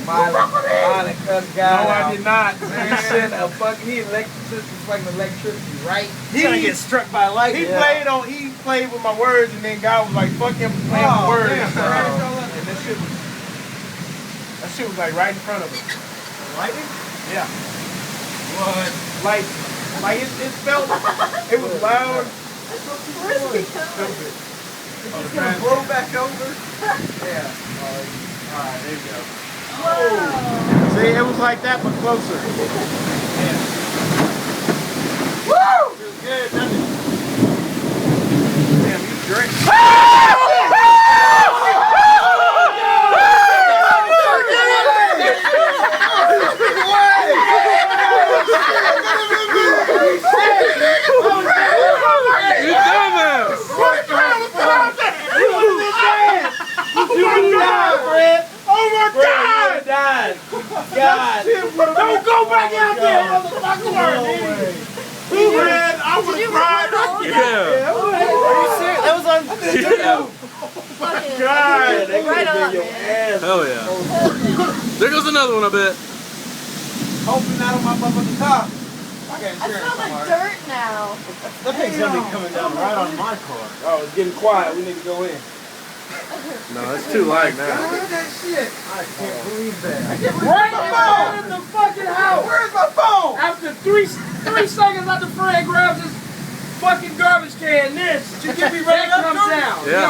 Violent cuss guy. No, I did not. He sent a fucking electricity, right? He's gonna get struck by lightning. He played with my words, and then God was like, "Fuck him for playing with words." Damn, And that shit was like right in front of us. Lightning? Yeah. What? Like it felt, it was loud. Where's he going? It's gonna blow back over. Yeah. Alright, there you go. Whoa. See, it was like that, but closer. Yeah. Woo! Feels good, doesn't it? Damn, you drink. God. Don't go back out there, motherfucker. Man, I would have cried. Yeah. Are you serious? That was on video. God. Right on, man. Hell yeah. There goes another one, I bet. Hopefully not on my motherfucking car. I got I insurance smell the somewhere. dirt now. That thing's gonna be coming down right on my car. Oh, it's getting quiet. We need to go in. No, it's too light now. Look at that shit. I can't believe that. I can't believe my phone in the fucking house. Where's my phone? After three seconds after Fred grabs his fucking garbage can, this to get me ready to come down. Yeah.